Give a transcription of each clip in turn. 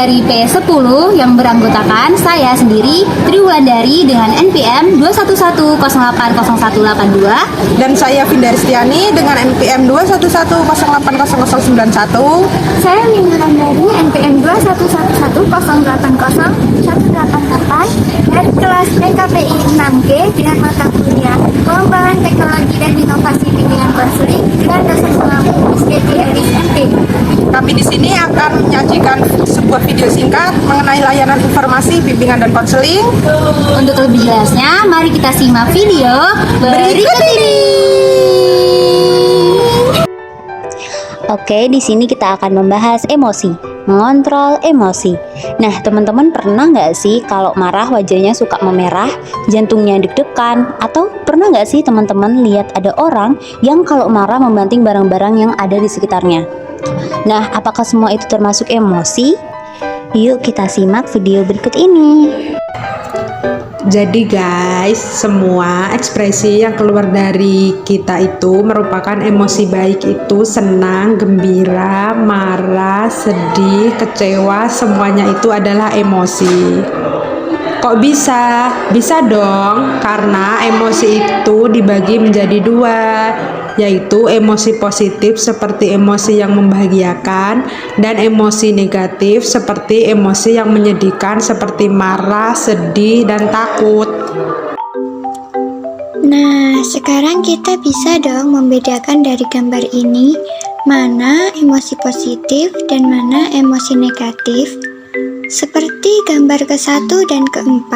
dari P10 yang beranggotakan saya sendiri, Tri Wulandari dengan NPM 211080182. Dan saya Vinda Ristiani dengan NPM 211080091. Saya Minggu dari NPM 211080188 dari kelas PKPI 6G dengan mata kuliah Pengembangan Teknologi dan Inovasi Bimbingan Konseling dan Dosen Pengampu SDT SMP. Kami di sini akan menyajikan sebuah video singkat mengenai layanan informasi bimbingan dan konseling. Untuk lebih jelasnya, mari kita simak video berikut ini. Oke, di sini kita akan membahas emosi, mengontrol emosi. Nah, teman-teman pernah nggak sih kalau marah wajahnya suka memerah, jantungnya deg-degan, atau pernah nggak sih teman-teman lihat ada orang yang kalau marah membanting barang-barang yang ada di sekitarnya? Nah, apakah semua itu termasuk emosi? Yuk kita simak video berikut ini. Jadi guys, semua ekspresi yang keluar dari kita itu merupakan emosi, baik itu senang, gembira, marah, sedih, kecewa, semuanya itu adalah emosi. Kok bisa? Bisa dong, karena emosi itu dibagi menjadi dua, yaitu emosi positif seperti emosi yang membahagiakan, dan emosi negatif seperti emosi yang menyedihkan seperti marah, sedih, dan takut. Nah, sekarang kita bisa dong membedakan dari gambar ini mana emosi positif dan mana emosi negatif. Seperti gambar ke-1 dan ke-4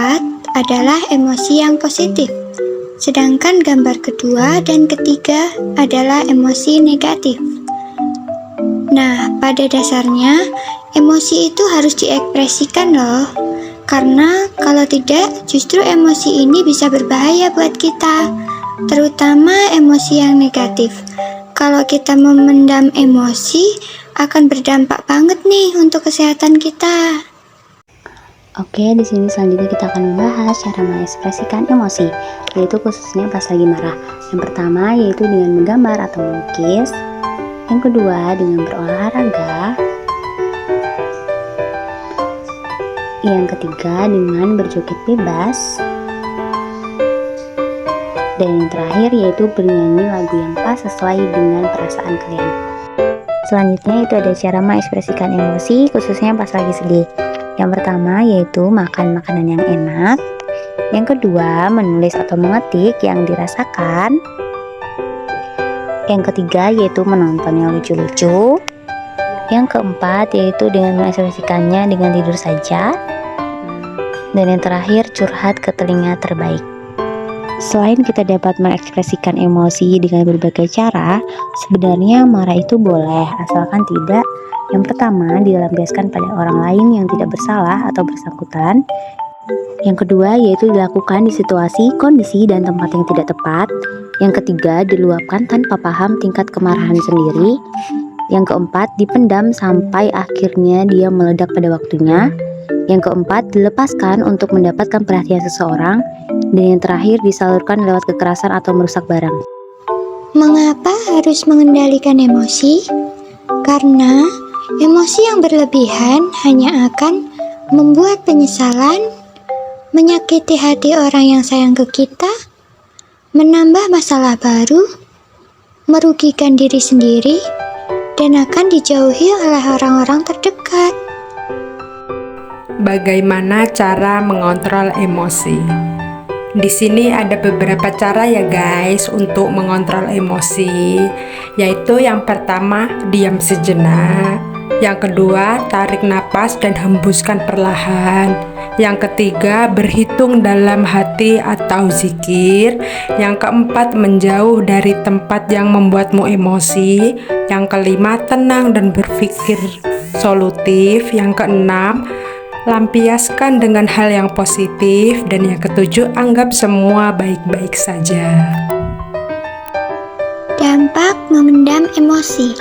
adalah emosi yang positif, sedangkan gambar kedua dan ketiga adalah emosi negatif. Nah, pada dasarnya emosi itu harus diekspresikan loh, karena kalau tidak justru emosi ini bisa berbahaya buat kita, terutama emosi yang negatif. Kalau kita memendam emosi akan berdampak banget nih untuk kesehatan kita. Oke, di sini selanjutnya kita akan membahas cara mengekspresikan emosi, yaitu khususnya pas lagi marah. Yang pertama yaitu dengan menggambar atau melukis. Yang kedua dengan berolahraga. Yang ketiga dengan berjoget bebas. Dan yang terakhir yaitu bernyanyi lagu yang pas sesuai dengan perasaan kalian. Selanjutnya itu ada cara mengekspresikan emosi khususnya pas lagi sedih. Yang pertama yaitu makan makanan yang enak. Yang kedua menulis atau mengetik yang dirasakan. Yang ketiga yaitu menonton yang lucu-lucu. Yang keempat yaitu dengan mengekspresikannya dengan tidur saja. Dan yang terakhir curhat ke telinga terbaik. Selain kita dapat mengekspresikan emosi dengan berbagai cara, sebenarnya marah itu boleh, asalkan tidak yang pertama dilampiaskan pada orang lain yang tidak bersalah atau bersangkutan. Yang kedua yaitu dilakukan di situasi, kondisi, dan tempat yang tidak tepat. Yang ketiga diluapkan tanpa paham tingkat kemarahan sendiri. Yang keempat dipendam sampai akhirnya dia meledak pada waktunya. Yang keempat dilepaskan untuk mendapatkan perhatian seseorang. Dan yang terakhir disalurkan lewat kekerasan atau merusak barang. Mengapa harus mengendalikan emosi? Karena emosi yang berlebihan hanya akan membuat penyesalan, menyakiti hati orang yang sayang ke kita, menambah masalah baru, merugikan diri sendiri, dan akan dijauhi oleh orang-orang terdekat. Bagaimana cara mengontrol emosi? Di sini ada beberapa cara ya guys untuk mengontrol emosi, yaitu yang pertama diam sejenak, yang kedua tarik napas dan hembuskan perlahan, yang ketiga berhitung dalam hati atau zikir, yang keempat menjauh dari tempat yang membuatmu emosi, yang kelima tenang dan berpikir solutif, yang keenam lampiaskan dengan hal yang positif, dan yang ketujuh anggap semua baik-baik saja. Dampak memendam emosi.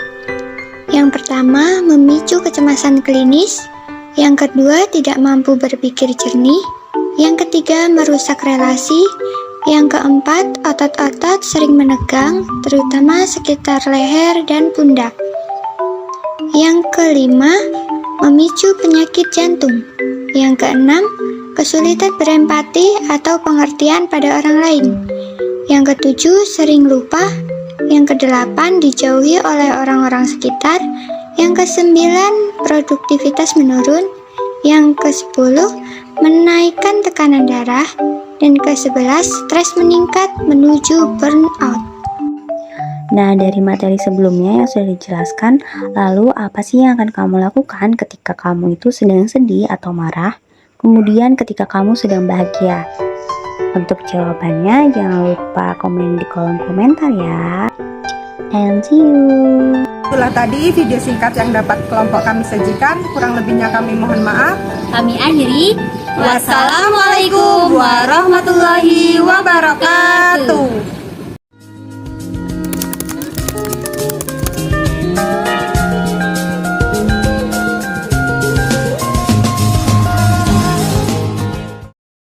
Yang pertama, memicu kecemasan klinis. Yang kedua, tidak mampu berpikir jernih. Yang ketiga, merusak relasi. Yang keempat, otot-otot sering menegang, terutama sekitar leher dan pundak. Yang kelima, memicu penyakit jantung. Yang keenam, kesulitan berempati atau pengertian pada orang lain. Yang ketujuh, sering lupa. Yang kedelapan, dijauhi oleh orang-orang sekitar. Yang kesembilan, produktivitas menurun. Yang kesepuluh, menaikkan tekanan darah. Dan ke-11, stres meningkat menuju burnout. Nah, dari materi sebelumnya yang sudah dijelaskan, lalu apa sih yang akan kamu lakukan ketika kamu itu sedang sedih atau marah? Kemudian ketika kamu sedang bahagia? Untuk jawabannya, jangan lupa komen di kolom komentar ya. And see you. Itulah tadi video singkat yang dapat kelompok kami sajikan. Kurang lebihnya kami mohon maaf. Kami akhiri. Wassalamualaikum warahmatullahi wabarakatuh.